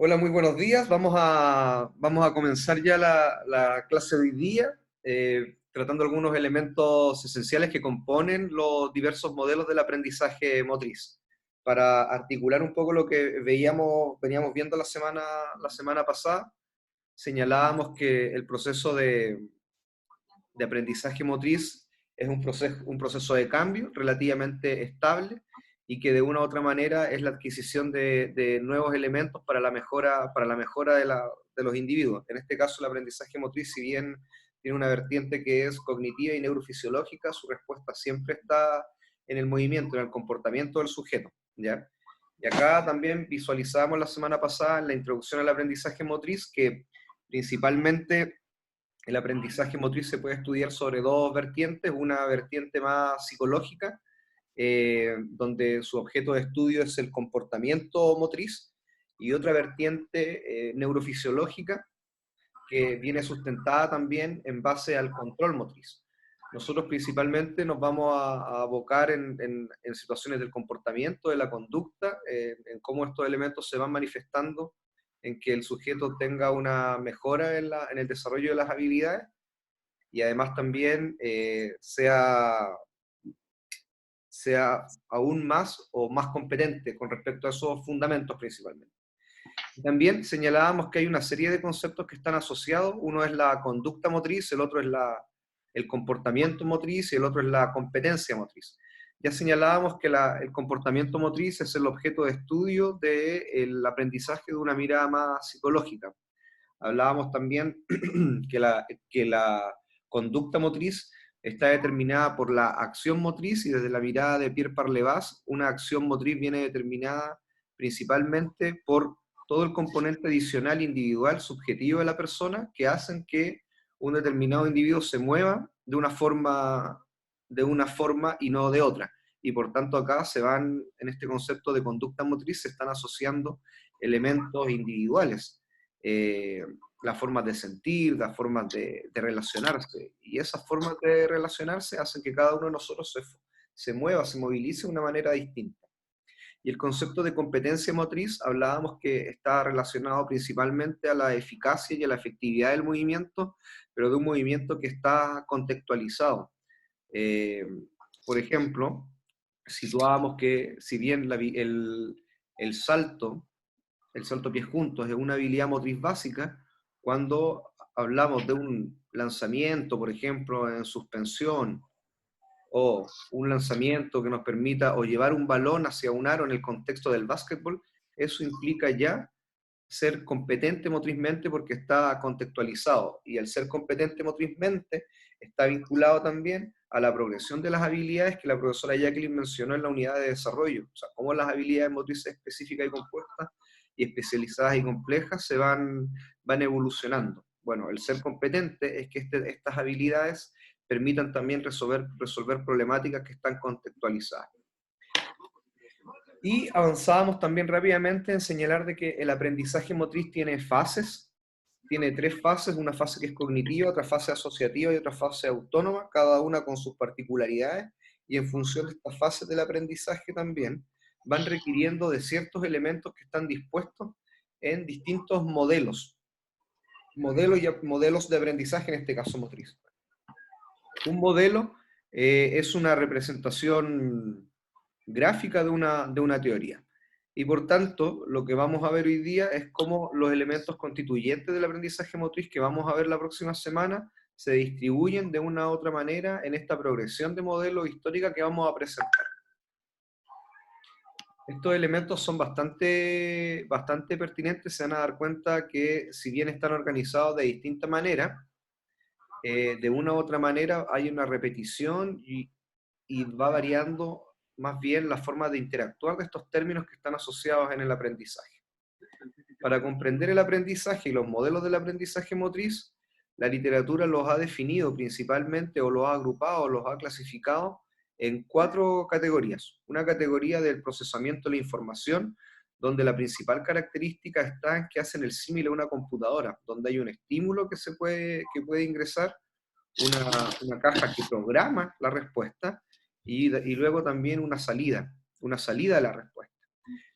Hola, muy buenos días. Vamos a comenzar ya la clase de hoy día, tratando algunos elementos esenciales que componen los diversos modelos del aprendizaje motriz. Para articular un poco lo que veníamos viendo la semana pasada, señalábamos que el proceso de aprendizaje motriz es un proceso de cambio relativamente estable y que de una u otra manera es la adquisición de nuevos elementos para la mejora de los individuos. En este caso, el aprendizaje motriz, si bien tiene una vertiente que es cognitiva y neurofisiológica, su respuesta siempre está en el movimiento, en el comportamiento del sujeto, ¿ya? Y acá también visualizamos la semana pasada en la introducción al aprendizaje motriz que principalmente el aprendizaje motriz se puede estudiar sobre dos vertientes, una vertiente más psicológica, donde su objeto de estudio es el comportamiento motriz, y otra vertiente neurofisiológica, que viene sustentada también en base al control motriz. Nosotros principalmente nos vamos a abocar en situaciones del comportamiento, de la conducta, en cómo estos elementos se van manifestando en que el sujeto tenga una mejora en el desarrollo de las habilidades y además también sea aún más o más competente con respecto a esos fundamentos principalmente. También señalábamos que hay una serie de conceptos que están asociados. Uno es la conducta motriz, el otro es el comportamiento motriz y el otro es la competencia motriz. Ya señalábamos que el comportamiento motriz es el objeto de estudio del aprendizaje de una mirada más psicológica. Hablábamos también que la conducta motriz está determinada por la acción motriz, y desde la mirada de Pierre Parlevas, una acción motriz viene determinada principalmente por todo el componente adicional individual, subjetivo de la persona, que hacen que un determinado individuo se mueva de una forma y no de otra. Y por tanto acá en este concepto de conducta motriz, se están asociando elementos individuales, eh, las formas de sentir, las formas de relacionarse. Y esas formas de relacionarse hacen que cada uno de nosotros se mueva, se movilice de una manera distinta. Y el concepto de competencia motriz, hablábamos que está relacionado principalmente a la eficacia y a la efectividad del movimiento, pero de un movimiento que está contextualizado. Eh, por ejemplo, situábamos que si bien el salto, el salto pies juntos es una habilidad motriz básica, cuando hablamos de un lanzamiento, por ejemplo, en suspensión, o un lanzamiento que nos permita, o llevar un balón hacia un aro en el contexto del básquetbol, eso implica ya ser competente motrizmente porque está contextualizado. Y el ser competente motrizmente está vinculado también a la progresión de las habilidades que la profesora Jacqueline mencionó en la unidad de desarrollo. O sea, cómo las habilidades motrices específicas y compuestas y especializadas y complejas van evolucionando. Bueno, el ser competente es que estas habilidades permitan también resolver problemáticas que están contextualizadas. Y avanzábamos también rápidamente en señalar de que el aprendizaje motriz tiene fases, tiene tres fases: una fase que es cognitiva, otra fase asociativa y otra fase autónoma, cada una con sus particularidades, y en función de estas fases del aprendizaje también van requiriendo de ciertos elementos que están dispuestos en distintos modelos de aprendizaje, en este caso motriz. Un modelo es una representación gráfica de una teoría. Y por tanto, lo que vamos a ver hoy día es cómo los elementos constituyentes del aprendizaje motriz, que vamos a ver la próxima semana, se distribuyen de una u otra manera en esta progresión de modelo histórica que vamos a presentar. Estos elementos son bastante pertinentes. Se van a dar cuenta que, si bien están organizados de distinta manera, de una u otra manera hay una repetición y va variando más bien la forma de interactuar de estos términos que están asociados en el aprendizaje. Para comprender el aprendizaje y los modelos del aprendizaje motriz, la literatura los ha definido principalmente, o los ha agrupado, o los ha clasificado en 4 categorías. Una categoría del procesamiento de la información, donde la principal característica está en que hacen el símil a una computadora, donde hay un estímulo que puede ingresar, una caja que programa la respuesta, y luego también una salida de la respuesta.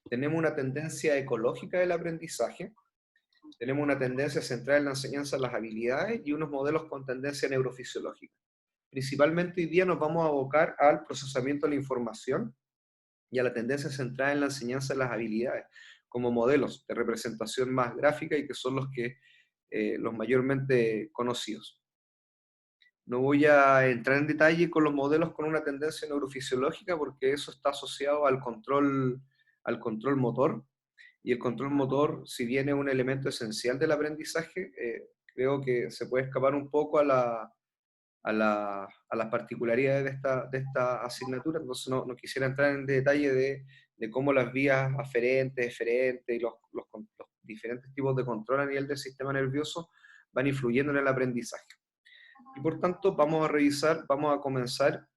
tenemos una tendencia ecológica del aprendizaje, tenemos una tendencia centrada en la enseñanza de las habilidades y unos modelos con tendencia neurofisiológica. Principalmente hoy día nos vamos a abocar al procesamiento de la información y a la tendencia centrada en la enseñanza de las habilidades, como modelos de representación más gráfica y que son los mayormente conocidos. No voy a entrar en detalle con los modelos con una tendencia neurofisiológica porque eso está asociado al control motor, y el control motor, si bien es un elemento esencial del aprendizaje, creo que se puede escapar un poco a las particularidades de esta asignatura, entonces no quisiera entrar en detalle de cómo las vías aferentes, eferentes y los diferentes tipos de control a nivel del sistema nervioso van influyendo en el aprendizaje. Y por tanto vamos a comenzar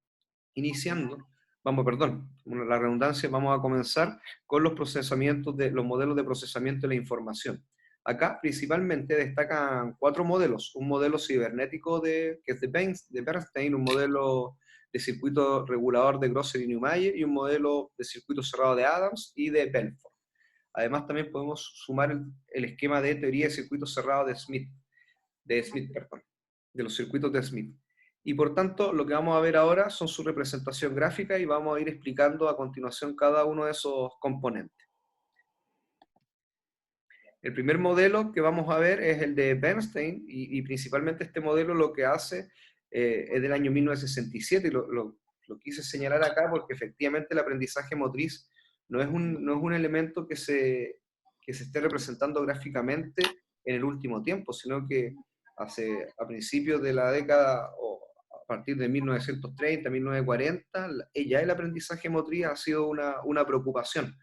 iniciando, la redundancia, vamos a comenzar con los procesamientos los modelos de procesamiento de la información. Acá principalmente destacan 4 modelos: un modelo cibernético que es de Bernstein, un modelo de circuito regulador de Grosser y Neumayer, y un modelo de circuito cerrado de Adams y de Belfort. Además también podemos sumar el esquema de teoría de circuitos cerrados de los circuitos de Smith. Y por tanto, lo que vamos a ver ahora son su representación gráfica y vamos a ir explicando a continuación cada uno de esos componentes. El primer modelo que vamos a ver es el de Bernstein y principalmente este modelo lo que hace es del año 1967 y lo quise señalar acá porque efectivamente el aprendizaje motriz no es un elemento que se esté representando gráficamente en el último tiempo, sino que a principios de la década o a partir de 1930, 1940, ya el aprendizaje motriz ha sido una preocupación.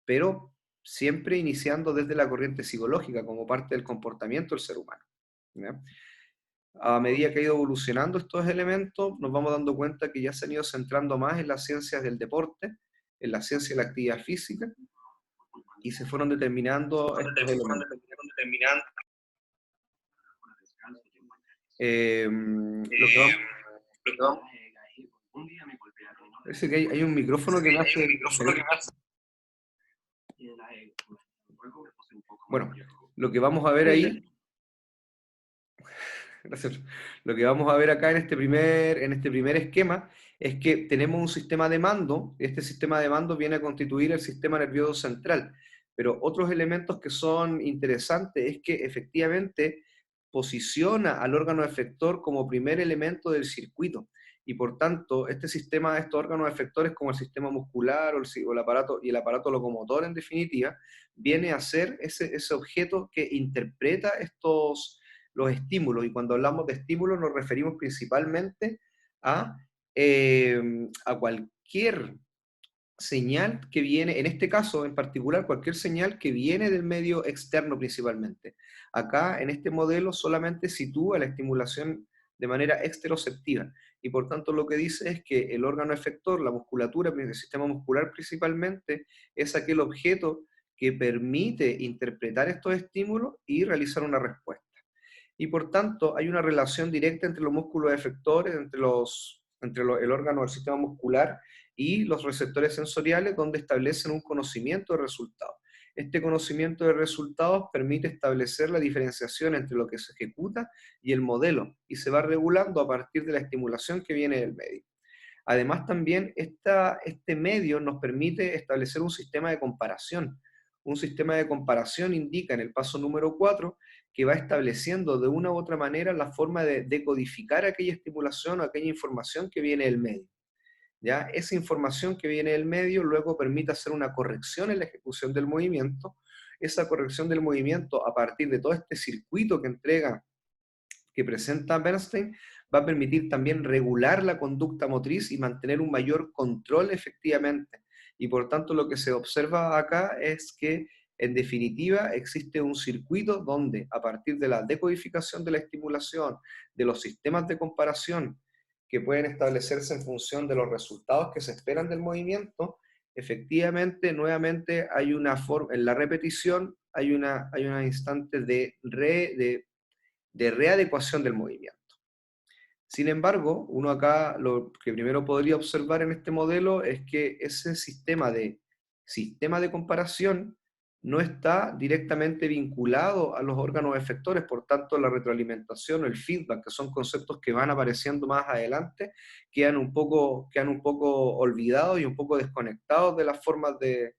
Pero siempre iniciando desde la corriente psicológica, como parte del comportamiento del ser humano, ¿ya? A medida que ha ido evolucionando estos elementos, nos vamos dando cuenta que ya se han ido centrando más en las ciencias del deporte, en la ciencia de la actividad física, y se fueron determinando estos elementos. Lo que vamos, parece que hay un micrófono que me hace interferir. Bueno, lo que vamos a ver ahí, gracias. Lo que vamos a ver acá en este primer esquema es que tenemos un sistema de mando. Este sistema de mando viene a constituir el sistema nervioso central, pero otros elementos que son interesantes es que efectivamente posiciona al órgano efector como primer elemento del circuito, y por tanto estos órganos efectores como el sistema muscular o el aparato locomotor en definitiva, viene a ser ese objeto que interpreta los estímulos, y cuando hablamos de estímulos nos referimos principalmente a cualquier señal que viene, en este caso en particular, cualquier señal que viene del medio externo principalmente. Acá, en este modelo, solamente sitúa la estimulación de manera exteroceptiva, y por tanto lo que dice es que el órgano efector, la musculatura, el sistema muscular principalmente, es aquel objeto que permite interpretar estos estímulos y realizar una respuesta. Y por tanto hay una relación directa entre los músculos efectores, el órgano del sistema muscular y los receptores sensoriales, donde establecen un conocimiento de resultados. Este conocimiento de resultados permite establecer la diferenciación entre lo que se ejecuta y el modelo, y se va regulando a partir de la estimulación que viene del medio. Además, también este medio nos permite establecer un sistema de comparación. Un sistema de comparación indica en el paso número 4 que va estableciendo de una u otra manera la forma de decodificar aquella estimulación o aquella información que viene del medio. ¿Ya? Esa información que viene del medio luego permite hacer una corrección en la ejecución del movimiento. Esa corrección del movimiento, a partir de todo este circuito que presenta Bernstein, va a permitir también regular la conducta motriz y mantener un mayor control efectivamente. Y por tanto lo que se observa acá es que en definitiva existe un circuito donde a partir de la decodificación de la estimulación, de los sistemas de comparación que pueden establecerse en función de los resultados que se esperan del movimiento, efectivamente nuevamente hay una forma, en la repetición hay una instante de readecuación del movimiento. Sin embargo, uno acá lo que primero podría observar en este modelo es que ese sistema de sistema de comparación no está directamente vinculado a los órganos efectores, por tanto la retroalimentación o el feedback, que son conceptos que van apareciendo más adelante, quedan un poco olvidados y un poco desconectados de las formas de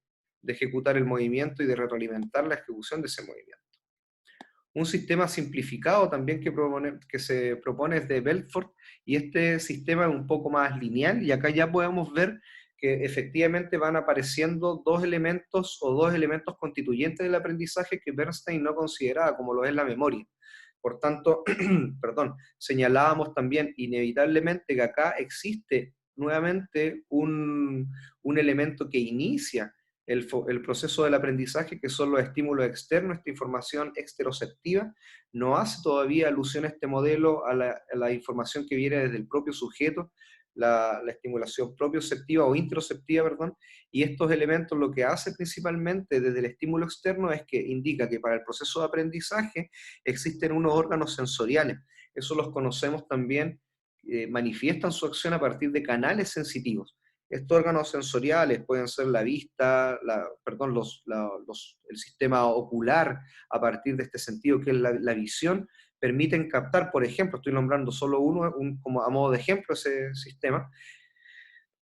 ejecutar el movimiento y de retroalimentar la ejecución de ese movimiento. Un sistema simplificado también que se propone es de Belfort, y este sistema es un poco más lineal, y acá ya podemos ver que efectivamente van apareciendo dos elementos constituyentes del aprendizaje que Bernstein no consideraba, como lo es la memoria. Por tanto, perdón, señalábamos también inevitablemente que acá existe nuevamente un elemento que inicia el proceso del aprendizaje, que son los estímulos externos, esta información exteroceptiva. No hace todavía alusión a este modelo a la información que viene desde el propio sujeto, la estimulación propioceptiva o interoceptiva, perdón, y estos elementos lo que hace principalmente desde el estímulo externo es que indica que para el proceso de aprendizaje existen unos órganos sensoriales. Eso los conocemos también, manifiestan su acción a partir de canales sensitivos. Estos órganos sensoriales pueden ser la vista, perdón, el sistema ocular, a partir de este sentido que es la visión, permiten captar, por ejemplo, estoy nombrando solo uno, como a modo de ejemplo ese sistema,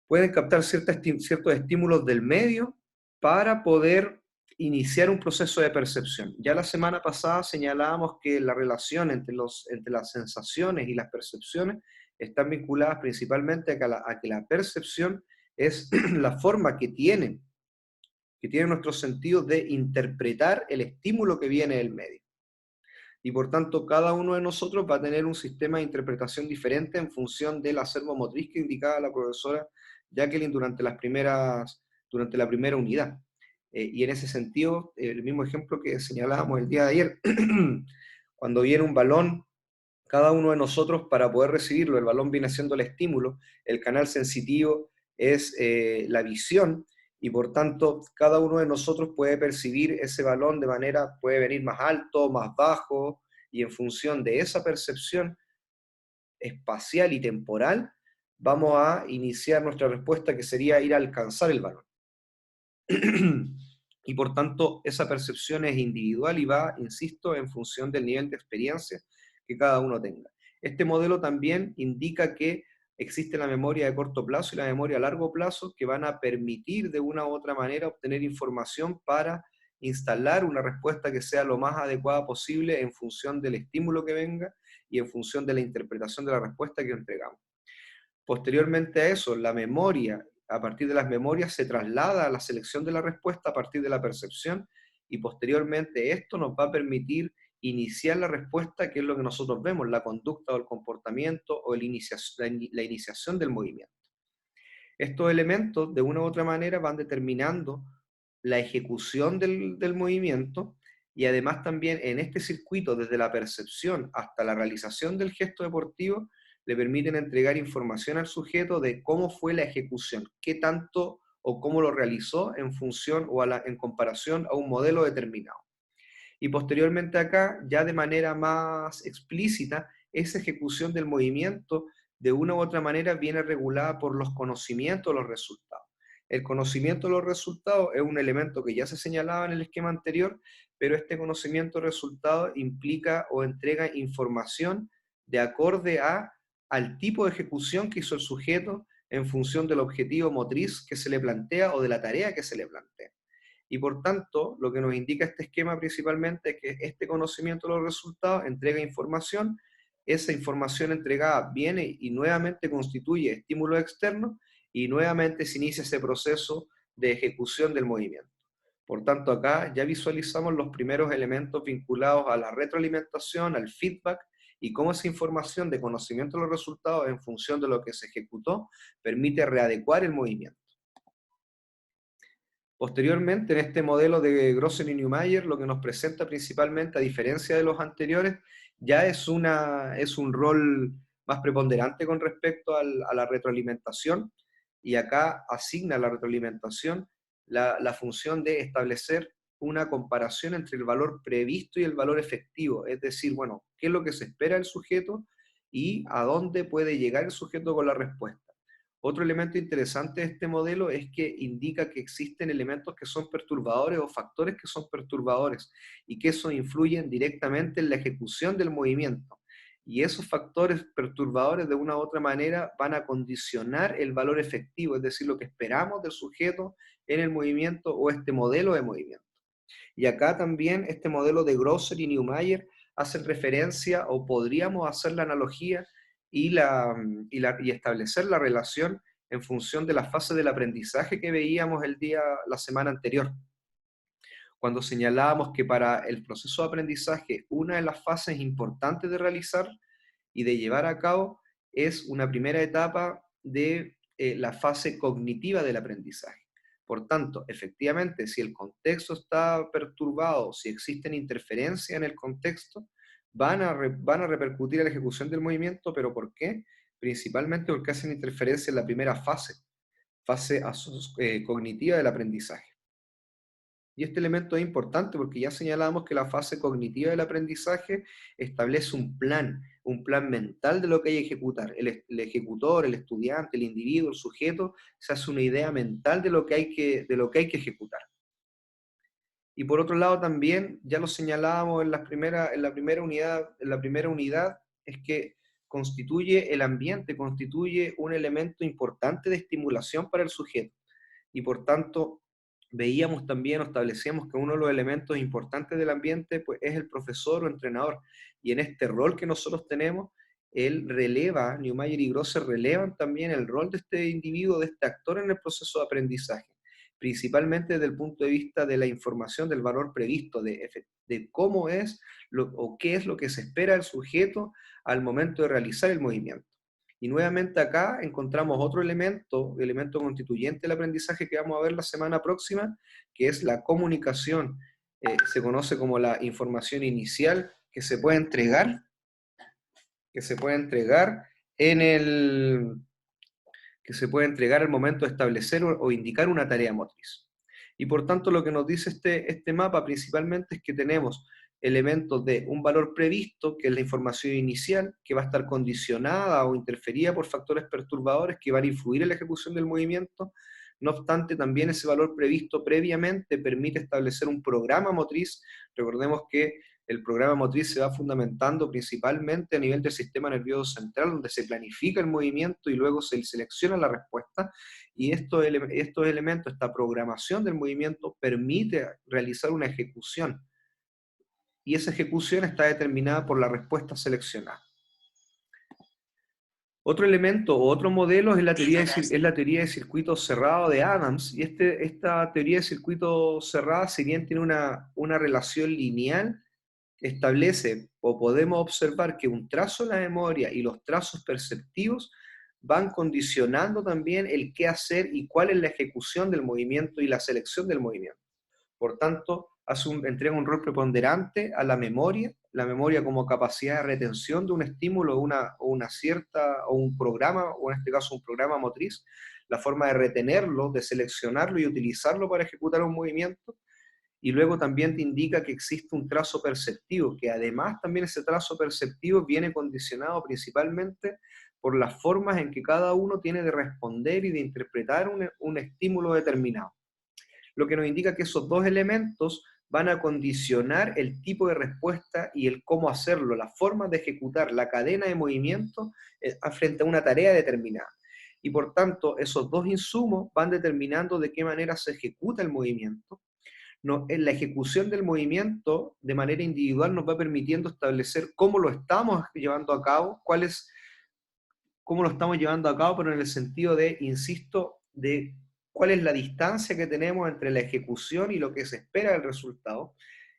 pueden captar ciertos estímulos del medio para poder iniciar un proceso de percepción. Ya la semana pasada señalábamos que la relación entre las sensaciones y las percepciones están vinculadas principalmente a que la percepción es la forma que tienen nuestros sentidos de interpretar el estímulo que viene del medio. Y por tanto, cada uno de nosotros va a tener un sistema de interpretación diferente en función del acervo motriz que indicaba la profesora Jacqueline durante la primera unidad. Y en ese sentido, el mismo ejemplo que señalábamos el día de ayer, cuando viene un balón, cada uno de nosotros, para poder recibirlo, el balón viene siendo el estímulo, el canal sensitivo es la visión, y por tanto cada uno de nosotros puede percibir ese balón de manera, puede venir más alto, más bajo, y en función de esa percepción espacial y temporal, vamos a iniciar nuestra respuesta, que sería ir a alcanzar el balón. Y por tanto esa percepción es individual y va, insisto, en función del nivel de experiencia que cada uno tenga. Este modelo también indica que existe la memoria de corto plazo y la memoria a largo plazo, que van a permitir de una u otra manera obtener información para instalar una respuesta que sea lo más adecuada posible en función del estímulo que venga y en función de la interpretación de la respuesta que entregamos. Posteriormente a eso, la memoria, a partir de las memorias se traslada a la selección de la respuesta a partir de la percepción, y posteriormente esto nos va a permitir iniciar la respuesta, que es lo que nosotros vemos, la conducta o el comportamiento o la iniciación del movimiento. Estos elementos, de una u otra manera, van determinando la ejecución del movimiento, y además también en este circuito, desde la percepción hasta la realización del gesto deportivo, le permiten entregar información al sujeto de cómo fue la ejecución, qué tanto o cómo lo realizó en función o en comparación a un modelo determinado. Y posteriormente acá, ya de manera más explícita, esa ejecución del movimiento de una u otra manera viene regulada por los conocimientos de los resultados. El conocimiento de los resultados es un elemento que ya se señalaba en el esquema anterior, pero este conocimiento de resultados implica o entrega información de acorde al tipo de ejecución que hizo el sujeto en función del objetivo motriz que se le plantea o de la tarea que se le plantea. Y por tanto, lo que nos indica este esquema principalmente es que este conocimiento de los resultados entrega información, esa información entregada viene y nuevamente constituye estímulo externo, y nuevamente se inicia ese proceso de ejecución del movimiento. Por tanto, acá ya visualizamos los primeros elementos vinculados a la retroalimentación, al feedback, y cómo esa información de conocimiento de los resultados en función de lo que se ejecutó permite readecuar el movimiento. Posteriormente, en este modelo de Grossen y Neumayer, lo que nos presenta principalmente, a diferencia de los anteriores, ya es un rol más preponderante con respecto a la retroalimentación, y acá asigna a la retroalimentación la función de establecer una comparación entre el valor previsto y el valor efectivo, es decir, bueno, qué es lo que se espera del sujeto y a dónde puede llegar el sujeto con la respuesta. Otro elemento interesante de este modelo es que indica que existen elementos que son perturbadores o factores que son perturbadores y que eso influyen directamente en la ejecución del movimiento. Y esos factores perturbadores de una u otra manera van a condicionar el valor efectivo, es decir, lo que esperamos del sujeto en el movimiento o este modelo de movimiento. Y acá también este modelo de Grosser y Neumayer hacen referencia o podríamos hacer la analogía y establecer la relación en función de la fase del aprendizaje que veíamos la semana anterior, cuando señalábamos que para el proceso de aprendizaje una de las fases importantes de realizar y de llevar a cabo es una primera etapa de la fase cognitiva del aprendizaje. Por tanto, efectivamente, si el contexto está perturbado, si existen interferencias en el contexto, van a repercutir en la ejecución del movimiento, pero ¿por qué? Principalmente porque hacen interferencia en la primera fase cognitiva del aprendizaje. Y este elemento es importante porque ya señalábamos que la fase cognitiva del aprendizaje establece un plan mental de lo que hay que ejecutar. El ejecutor, el estudiante, el individuo, el sujeto, se hace una idea mental de lo que hay que ejecutar. Y por otro lado también, ya lo señalábamos en la primera unidad, es que constituye el ambiente, constituye un elemento importante de estimulación para el sujeto. Y por tanto, veíamos también o establecíamos que uno de los elementos importantes del ambiente pues, es el profesor o entrenador. Y en este rol que nosotros tenemos, él releva, Neumayer y Grosser relevan también el rol de este individuo, de este actor en el proceso de aprendizaje, principalmente desde el punto de vista de la información, del valor previsto, de cómo es o qué es lo que se espera del sujeto al momento de realizar el movimiento. Y nuevamente acá encontramos otro elemento constituyente del aprendizaje que vamos a ver la semana próxima, que es la comunicación. Se conoce como la información inicial que se puede entregar en el, que se puede entregar al momento de establecer o indicar una tarea motriz. Y por tanto lo que nos dice este mapa principalmente es que tenemos elementos de un valor previsto, que es la información inicial, que va a estar condicionada o interferida por factores perturbadores que van a influir en la ejecución del movimiento. No obstante, también ese valor previsto previamente permite establecer un programa motriz. Recordemos que el programa motriz se va fundamentando principalmente a nivel del sistema nervioso central, donde se planifica el movimiento y luego se selecciona la respuesta. Y estos elementos, esta programación del movimiento, permite realizar una ejecución. Y esa ejecución está determinada por la respuesta seleccionada. Otro elemento o otro modelo es la teoría de circuitos cerrados de Adams, y esta teoría de circuitos cerrados, si bien tiene una relación lineal, establece o podemos observar que un trazo en la memoria y los trazos perceptivos van condicionando también el qué hacer y cuál es la ejecución del movimiento y la selección del movimiento. Por tanto, entrega un rol preponderante a la memoria como capacidad de retención de un estímulo o un programa, o en este caso un programa motriz, la forma de retenerlo, de seleccionarlo y utilizarlo para ejecutar un movimiento. Y luego también te indica que existe un trazo perceptivo, que además también ese trazo perceptivo viene condicionado principalmente por las formas en que cada uno tiene de responder y de interpretar un estímulo determinado, lo que nos indica que esos dos elementos van a condicionar el tipo de respuesta y el cómo hacerlo, la forma de ejecutar la cadena de movimiento frente a una tarea determinada. Y por tanto, esos dos insumos van determinando de qué manera se ejecuta el movimiento. No, en la ejecución del movimiento de manera individual nos va permitiendo establecer cómo lo estamos llevando a cabo, cómo lo estamos llevando a cabo, pero en el sentido de, insisto, de cuál es la distancia que tenemos entre la ejecución y lo que se espera del resultado.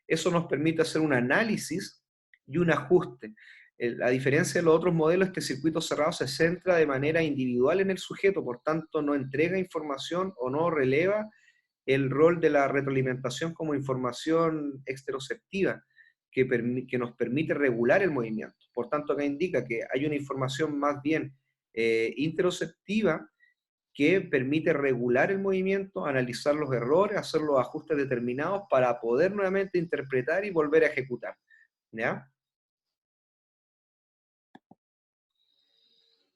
Eso nos permite hacer un análisis y un ajuste. La diferencia de los otros modelos es que el circuito cerrado se centra de manera individual en el sujeto, por tanto no entrega información o no releva el rol de la retroalimentación como información exteroceptiva que nos permite regular el movimiento. Por tanto, acá indica que hay una información más bien interoceptiva que permite regular el movimiento, analizar los errores, hacer los ajustes determinados para poder nuevamente interpretar y volver a ejecutar. ¿Ya?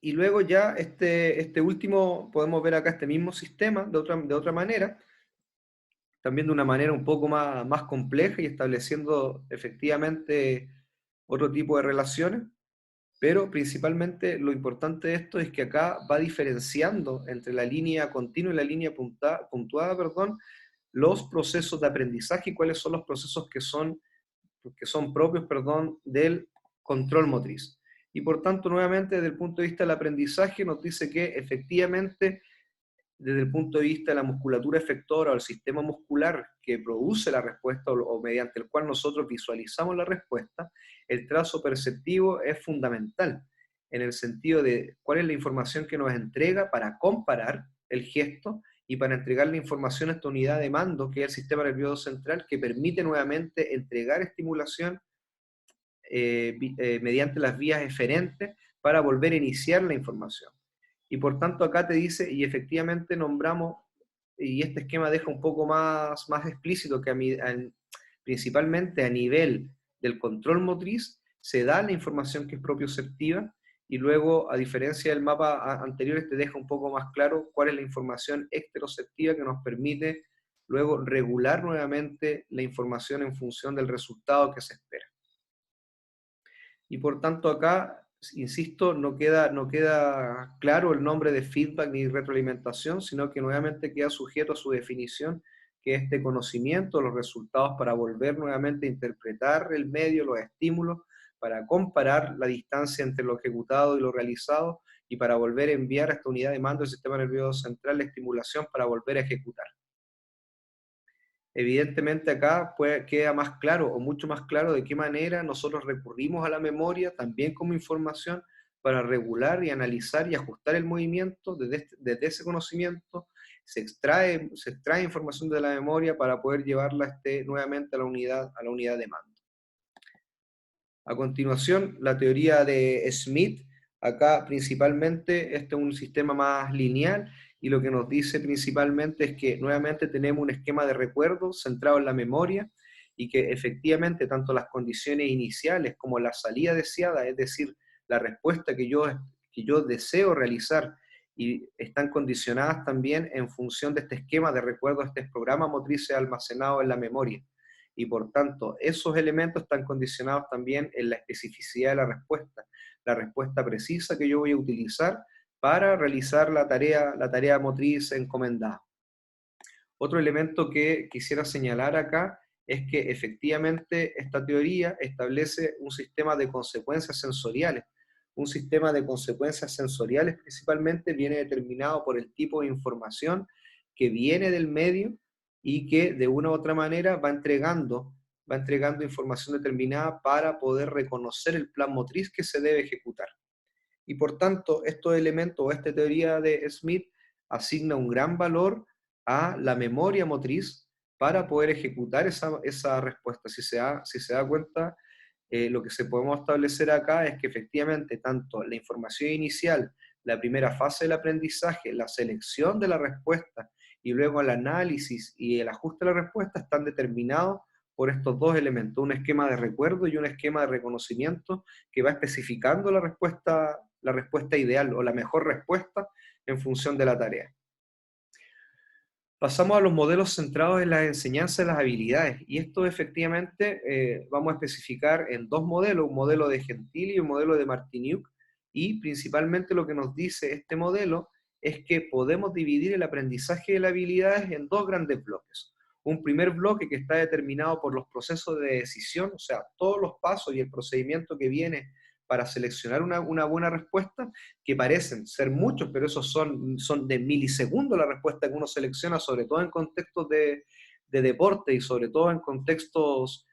Y luego ya este último, podemos ver acá este mismo sistema de otra manera, también de una manera un poco más compleja y estableciendo efectivamente otro tipo de relaciones, pero principalmente lo importante de esto es que acá va diferenciando entre la línea continua y la línea puntuada, perdón, los procesos de aprendizaje y cuáles son los procesos que son propios, perdón, del control motriz. Y por tanto, nuevamente, desde el punto de vista del aprendizaje, nos dice que efectivamente, desde el punto de vista de la musculatura efectora o el sistema muscular que produce la respuesta o mediante el cual nosotros visualizamos la respuesta, el trazo perceptivo es fundamental en el sentido de cuál es la información que nos entrega para comparar el gesto y para entregar la información a esta unidad de mando, que es el sistema nervioso central, que permite nuevamente entregar estimulación mediante las vías eferentes para volver a iniciar la información. Y por tanto acá te dice, y efectivamente nombramos, y este esquema deja un poco más explícito que principalmente a nivel del control motriz, se da la información que es propioceptiva, y luego, a diferencia del mapa anterior, te deja un poco más claro cuál es la información exteroceptiva que nos permite luego regular nuevamente la información en función del resultado que se espera. Y por tanto acá, insisto, no queda claro el nombre de feedback ni retroalimentación, sino que nuevamente queda sujeto a su definición, que es este conocimiento, los resultados para volver nuevamente a interpretar el medio, los estímulos, para comparar la distancia entre lo ejecutado y lo realizado, y para volver a enviar a esta unidad de mando del sistema nervioso central la estimulación para volver a ejecutar. Evidentemente acá queda más claro o mucho más claro de qué manera nosotros recurrimos a la memoria también como información para regular y analizar y ajustar el movimiento desde ese conocimiento. Se extrae información de la memoria para poder llevarla nuevamente a la unidad de mando. A continuación, la teoría de Smith. Acá principalmente este es un sistema más lineal y lo que nos dice principalmente es que nuevamente tenemos un esquema de recuerdo centrado en la memoria y que efectivamente tanto las condiciones iniciales como la salida deseada, es decir, la respuesta que yo deseo realizar, y están condicionadas también en función de este esquema de recuerdo, este programa motrices almacenado en la memoria. Y por tanto, esos elementos están condicionados también en la especificidad de la respuesta precisa que yo voy a utilizar para realizar la tarea motriz encomendada. Otro elemento que quisiera señalar acá es que efectivamente esta teoría establece un sistema de consecuencias sensoriales. Un sistema de consecuencias sensoriales principalmente viene determinado por el tipo de información que viene del medio y que de una u otra manera va entregando información determinada para poder reconocer el plan motriz que se debe ejecutar. Y por tanto, estos elementos o esta teoría de Smith asigna un gran valor a la memoria motriz para poder ejecutar esa respuesta. Si se da cuenta, lo que se podemos establecer acá es que efectivamente tanto la información inicial, la primera fase del aprendizaje, la selección de la respuesta y luego el análisis y el ajuste de la respuesta están determinados por estos dos elementos, un esquema de recuerdo y un esquema de reconocimiento que va especificando la respuesta ideal o la mejor respuesta en función de la tarea. Pasamos a los modelos centrados en la enseñanza de las habilidades, y esto efectivamente vamos a especificar en dos modelos, un modelo de Gentili y un modelo de Martiniuk, y principalmente lo que nos dice este modelo es que podemos dividir el aprendizaje de las habilidades en dos grandes bloques. Un primer bloque que está determinado por los procesos de decisión, o sea, todos los pasos y el procedimiento que viene para seleccionar una buena respuesta, que parecen ser muchos, pero esos son de milisegundos la respuesta que uno selecciona, sobre todo en contextos de deporte y sobre todo en contextos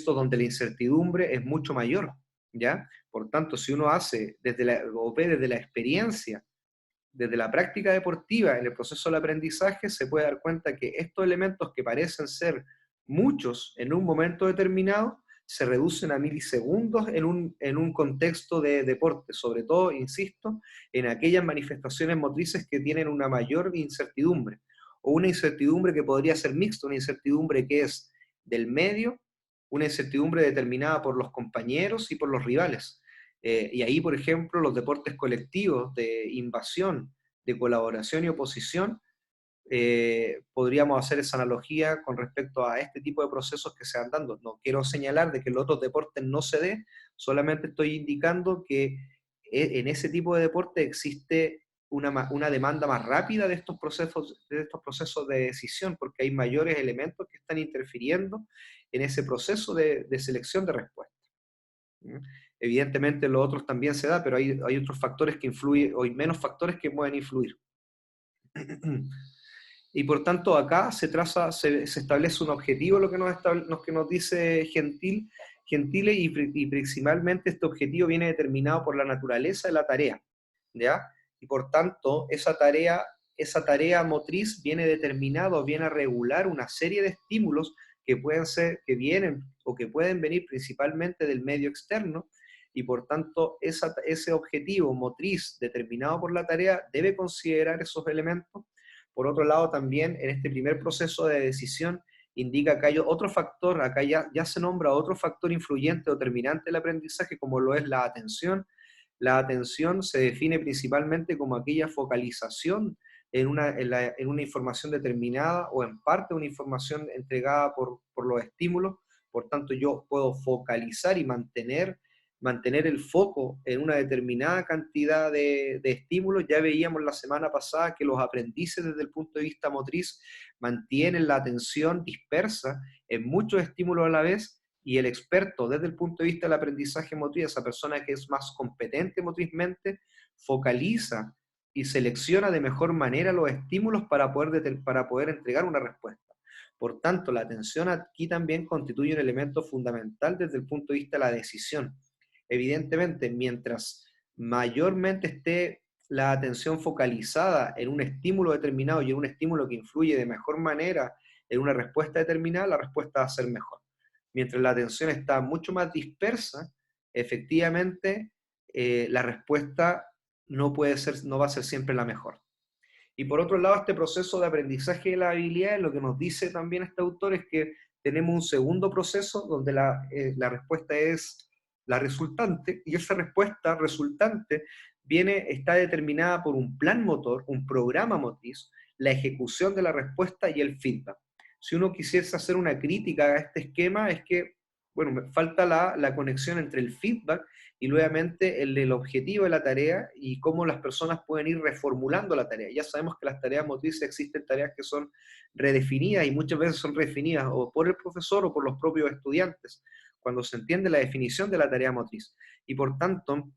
donde la incertidumbre es mucho mayor, ¿ya? Por tanto, si uno hace o ve desde la experiencia, desde la práctica deportiva, en el proceso del aprendizaje, se puede dar cuenta que estos elementos que parecen ser muchos en un momento determinado, se reducen a milisegundos en un contexto de deporte, sobre todo, insisto, en aquellas manifestaciones motrices que tienen una mayor incertidumbre, o una incertidumbre que podría ser mixta, una incertidumbre que es del medio, una incertidumbre determinada por los compañeros y por los rivales. Y ahí, por ejemplo, los deportes colectivos de invasión, de colaboración y oposición, podríamos hacer esa analogía con respecto a este tipo de procesos que se van dando. No quiero señalar de que en los otros deportes no se dé, solamente estoy indicando que en ese tipo de deporte existe una demanda más rápida de estos procesos de decisión, porque hay mayores elementos que están interfiriendo en ese proceso de selección de respuesta. ¿Mm? Evidentemente los otros también se da, pero hay otros factores que influyen, o hay menos factores que pueden influir. Y por tanto acá se establece un objetivo, lo que nos dice Gentile, y principalmente este objetivo viene determinado por la naturaleza de la tarea, ¿ya? Y por tanto esa tarea motriz viene determinado, viene a regular una serie de estímulos que vienen o que pueden venir principalmente del medio externo, y por tanto ese objetivo motriz determinado por la tarea debe considerar esos elementos. Por otro lado, también en este primer proceso de decisión indica que hay otro factor, acá ya se nombra otro factor influyente o determinante del aprendizaje, como lo es la atención. La atención se define principalmente como aquella focalización en una información determinada o en parte una información entregada por los estímulos. Por tanto, yo puedo focalizar y mantener el foco en una determinada cantidad de estímulos. Ya veíamos la semana pasada que los aprendices desde el punto de vista motriz mantienen la atención dispersa en muchos estímulos a la vez, y el experto desde el punto de vista del aprendizaje motriz, esa persona que es más competente motrizmente, focaliza y selecciona de mejor manera los estímulos para poder entregar una respuesta. Por tanto, la atención aquí también constituye un elemento fundamental desde el punto de vista de la decisión. Evidentemente, mientras mayormente esté la atención focalizada en un estímulo determinado y en un estímulo que influye de mejor manera en una respuesta determinada, la respuesta va a ser mejor. Mientras la atención está mucho más dispersa, efectivamente, la respuesta no va a ser siempre la mejor. Y por otro lado, este proceso de aprendizaje de las habilidades, lo que nos dice también este autor es que tenemos un segundo proceso donde la respuesta es la resultante, y esa respuesta resultante está determinada por un plan motor, un programa motriz, la ejecución de la respuesta y el feedback. Si uno quisiese hacer una crítica a este esquema, es que, bueno, me falta la conexión entre el feedback y nuevamente el objetivo de la tarea y cómo las personas pueden ir reformulando la tarea. Ya sabemos que las tareas motrices existen tareas que son redefinidas, y muchas veces son redefinidas o por el profesor o por los propios estudiantes, cuando se entiende la definición de la tarea motriz. Y por tanto,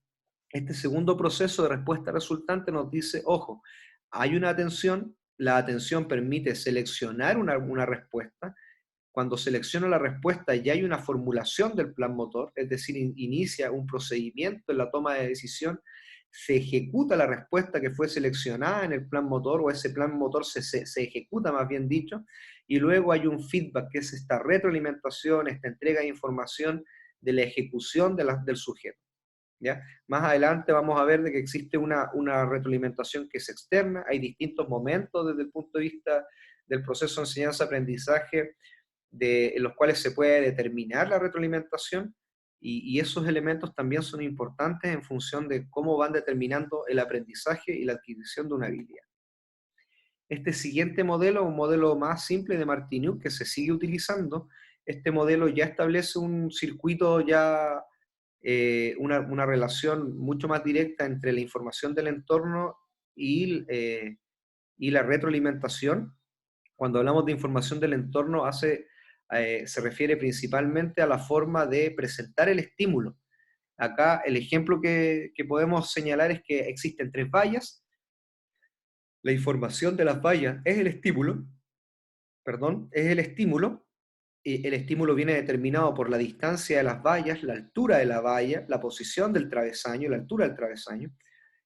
este segundo proceso de respuesta resultante nos dice, ojo, hay una atención, la atención permite seleccionar una respuesta. Cuando selecciona la respuesta ya hay una formulación del plan motor, es decir, inicia un procedimiento en la toma de decisión, se ejecuta la respuesta que fue seleccionada en el plan motor, o ese plan motor se ejecuta, más bien dicho, y luego hay un feedback, que es esta retroalimentación, esta entrega de información de la ejecución del sujeto. ¿Ya? Más adelante vamos a ver de que existe una retroalimentación que es externa, hay distintos momentos desde el punto de vista del proceso de enseñanza-aprendizaje en los cuales se puede determinar la retroalimentación, y esos elementos también son importantes en función de cómo van determinando el aprendizaje y la adquisición de una habilidad. Este siguiente modelo, un modelo más simple de Martiniuk que se sigue utilizando, este modelo ya establece un circuito una relación mucho más directa entre la información del entorno y la retroalimentación. Cuando hablamos de información del entorno, se refiere principalmente a la forma de presentar el estímulo. Acá el ejemplo que podemos señalar es que existen tres vallas. La información de las vallas es el estímulo, perdón, es el estímulo. Y el estímulo viene determinado por la distancia de las vallas, la altura de la valla, la posición del travesaño, la altura del travesaño,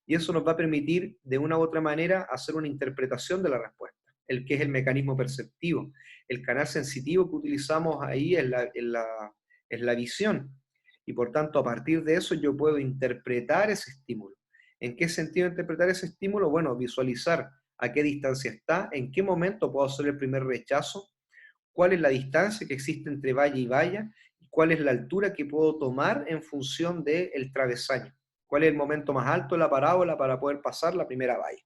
y eso nos va a permitir de una u otra manera hacer una interpretación de la respuesta, el que es el mecanismo perceptivo. El canal sensitivo que utilizamos ahí es la visión, y por tanto a partir de eso yo puedo interpretar ese estímulo. ¿En qué sentido interpretar ese estímulo? Bueno, visualizar a qué distancia está, en qué momento puedo hacer el primer rechazo, cuál es la distancia que existe entre valla y valla, cuál es la altura que puedo tomar en función del travesaño, cuál es el momento más alto de la parábola para poder pasar la primera valla.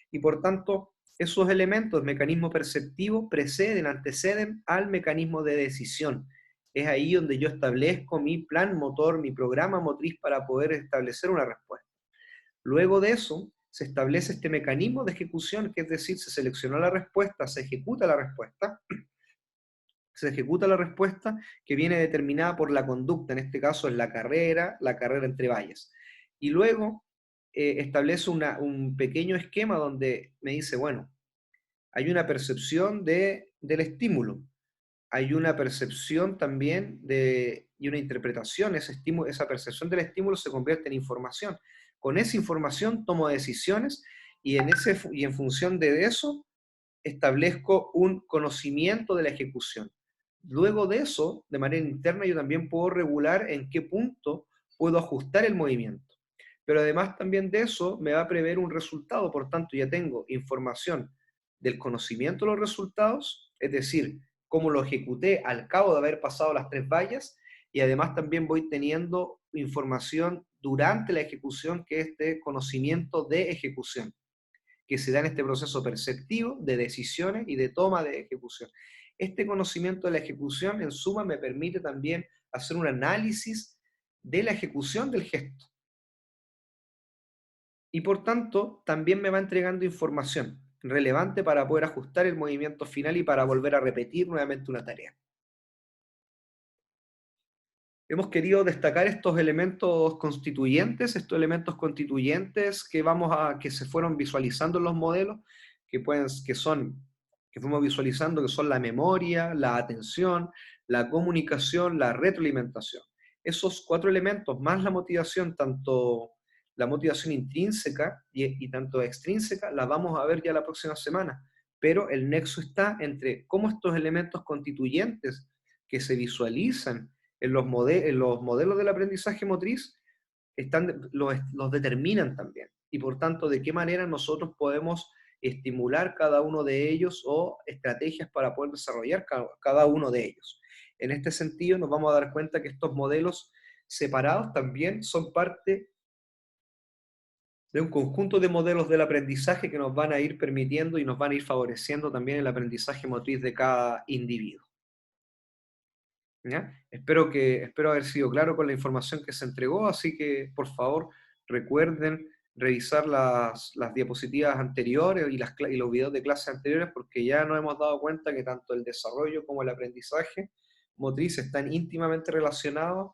Y por tanto, esos elementos, mecanismo perceptivo, anteceden al mecanismo de decisión. Es ahí donde yo establezco mi plan motor, mi programa motriz para poder establecer una respuesta. Luego de eso, se establece este mecanismo de ejecución, que es decir, se seleccionó la respuesta, se ejecuta la respuesta que viene determinada por la conducta, en este caso es la carrera entre vallas. Y luego establece un pequeño esquema donde me dice, bueno, hay una percepción del estímulo, hay una percepción también y una interpretación, esa percepción del estímulo se convierte en información. Con esa información tomo decisiones y en función de eso establezco un conocimiento de la ejecución. Luego de eso, de manera interna, yo también puedo regular en qué punto puedo ajustar el movimiento. Pero además también de eso me va a prever un resultado, por tanto ya tengo información del conocimiento de los resultados, es decir, cómo lo ejecuté al cabo de haber pasado las 3 vallas, y además también voy teniendo información durante la ejecución, que es de conocimiento de ejecución, que se da en este proceso perceptivo de decisiones y de toma de ejecución. Este conocimiento de la ejecución, en suma, me permite también hacer un análisis de la ejecución del gesto. Y por tanto, también me va entregando información relevante para poder ajustar el movimiento final y para volver a repetir nuevamente una tarea. Hemos querido destacar estos elementos constituyentes que se fueron visualizando en los modelos, que fuimos visualizando, que son la memoria, la atención, la comunicación, la retroalimentación. Esos 4 elementos, más la motivación, tanto la motivación intrínseca y tanto extrínseca, la vamos a ver ya la próxima semana. Pero el nexo está entre cómo estos elementos constituyentes que se visualizan en los modelos del aprendizaje motriz los determinan también. Y por tanto, de qué manera nosotros podemos estimular cada uno de ellos o estrategias para poder desarrollar cada uno de ellos. En este sentido, nos vamos a dar cuenta que estos modelos separados también son parte de un conjunto de modelos del aprendizaje que nos van a ir permitiendo y nos van a ir favoreciendo también el aprendizaje motriz de cada individuo. ¿Ya? Espero haber sido claro con la información que se entregó, así que por favor recuerden revisar las diapositivas anteriores y los videos de clases anteriores, porque ya nos hemos dado cuenta que tanto el desarrollo como el aprendizaje motriz están íntimamente relacionados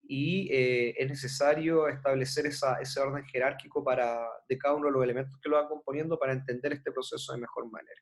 y es necesario establecer ese orden jerárquico de cada uno de los elementos que lo van componiendo para entender este proceso de mejor manera.